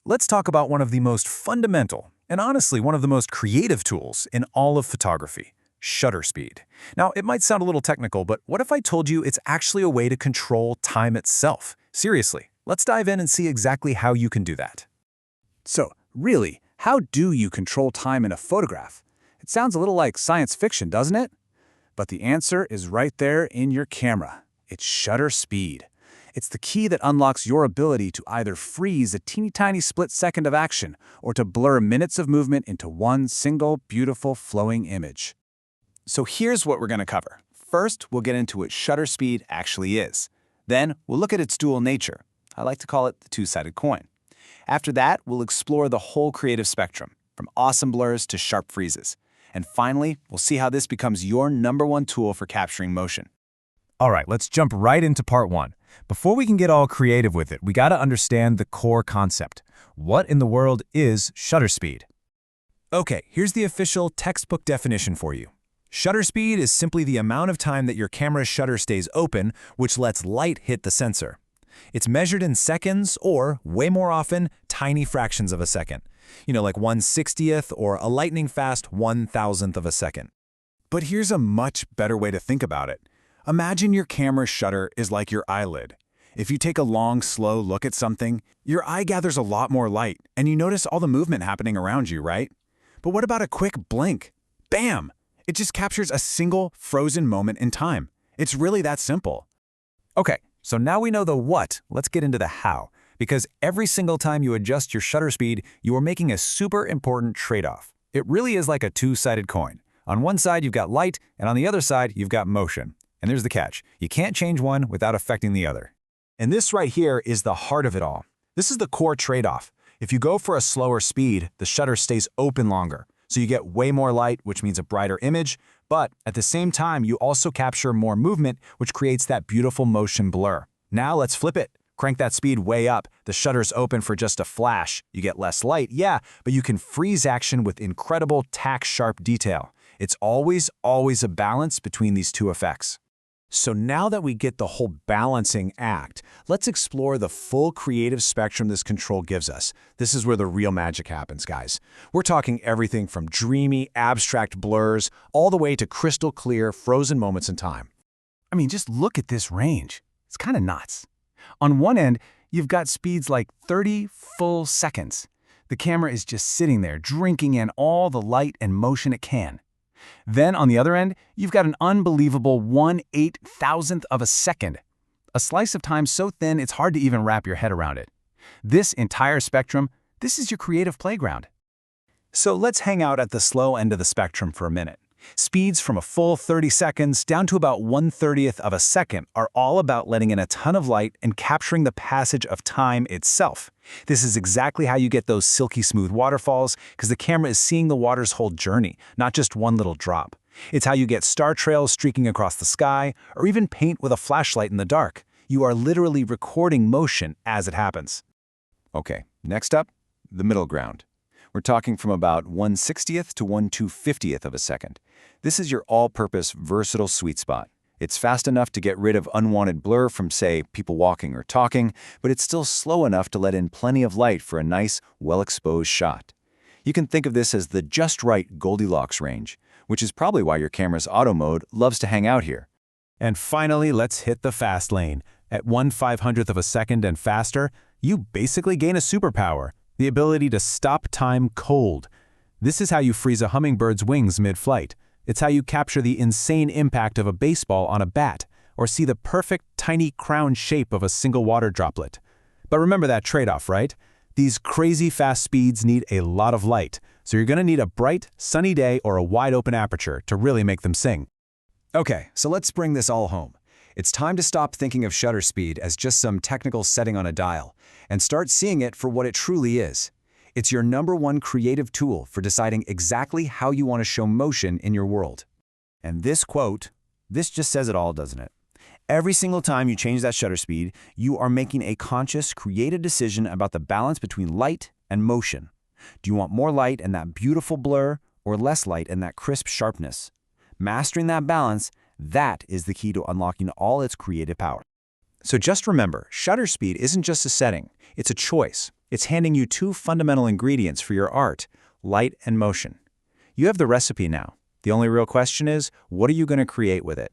let's talk about one of the most fundamental, and honestly one of the most creative tools in all of photography, shutter speed. Now, it might sound a little technical, but what if I told you it's actually a way to control time itself? Seriously, let's dive in and see exactly how you can do that. So, really, how do you control time in a photograph? It sounds a little like science fiction, doesn't it? But the answer is right there in your camera. It's shutter speed. It's the key that unlocks your ability to either freeze a teeny tiny split second of action or to blur minutes of movement into one single, beautiful, flowing image. So here's what we're going to cover. First, we'll get into what shutter speed actually is. Then, we'll look at its dual nature. I like to call it the two-sided coin. After that, we'll explore the whole creative spectrum, from awesome blurs to sharp freezes. And finally, we'll see how this becomes your #1 tool for capturing motion. All right, let's jump right into part one. Before we can get all creative with it, we gotta understand the core concept. What in the world is shutter speed? Okay, here's the official textbook definition for you. Shutter speed is simply the amount of time that your camera's shutter stays open, which lets light hit the sensor. It's measured in seconds or, way more often, tiny fractions of a second. You know, like 1/60th or a lightning-fast 1,000th of a second. But here's a much better way to think about it. Imagine your camera's shutter is like your eyelid. If you take a long, slow look at something, your eye gathers a lot more light, and you notice all the movement happening around you, right? But what about a quick blink? Bam! It just captures a single, frozen moment in time. It's really that simple. Okay, so now we know the what, let's get into the how. Because every single time you adjust your shutter speed, you are making a super important trade-off. It really is like a two-sided coin. On one side, you've got light, and on the other side, you've got motion. And there's the catch. You can't change one without affecting the other. And this right here is the heart of it all. This is the core trade-off. If you go for a slower speed, the shutter stays open longer. So you get way more light, which means a brighter image, but at the same time, you also capture more movement, which creates that beautiful motion blur. Now let's flip it. Crank that speed way up. The shutter's open for just a flash. You get less light, yeah, but you can freeze action with incredible tack-sharp detail. It's always a balance between these two effects. So now that we get the whole balancing act, let's explore the full creative spectrum this control gives us. This is where the real magic happens, guys. We're talking everything from dreamy, abstract blurs all the way to crystal clear, frozen moments in time. I mean, just look at this range. It's kind of nuts. On one end, you've got speeds like 30 full seconds. The camera is just sitting there, drinking in all the light and motion it can. Then on the other end, you've got an unbelievable 1/8,000th of a second. A slice of time so thin it's hard to even wrap your head around it. This entire spectrum, this is your creative playground. So let's hang out at the slow end of the spectrum for a minute. Speeds from a full 30 seconds down to about 1/30th of a second are all about letting in a ton of light and capturing the passage of time itself. This is exactly how you get those silky smooth waterfalls, because the camera is seeing the water's whole journey, not just one little drop. It's how you get star trails streaking across the sky, or even paint with a flashlight in the dark. You are literally recording motion as it happens. Okay, next up, the middle ground. We're talking from about 1/60th to 1/250th of a second. This is your all-purpose, versatile sweet spot. It's fast enough to get rid of unwanted blur from, say, people walking or talking, but it's still slow enough to let in plenty of light for a nice, well-exposed shot. You can think of this as the just right Goldilocks range, which is probably why your camera's auto mode loves to hang out here. And finally, let's hit the fast lane. At 1/500th of a second and faster, you basically gain a superpower. The ability to stop time cold. This is how you freeze a hummingbird's wings mid-flight. It's how you capture the insane impact of a baseball on a bat, or see the perfect, tiny crown shape of a single water droplet. But remember that trade-off, right? These crazy fast speeds need a lot of light, so you're gonna need a bright, sunny day or a wide-open aperture to really make them sing. Okay, so let's bring this all home. It's time to stop thinking of shutter speed as just some technical setting on a dial, and start seeing it for what it truly is. It's your #1 creative tool for deciding exactly how you want to show motion in your world. And this quote, this just says it all, doesn't it? Every single time you change that shutter speed, you are making a conscious, creative decision about the balance between light and motion. Do you want more light and that beautiful blur, or less light and that crisp sharpness? Mastering that balance, that is the key to unlocking all its creative power. So just remember, shutter speed isn't just a setting, it's a choice. It's handing you two fundamental ingredients for your art, light and motion. You have the recipe now. The only real question is, what are you going to create with it?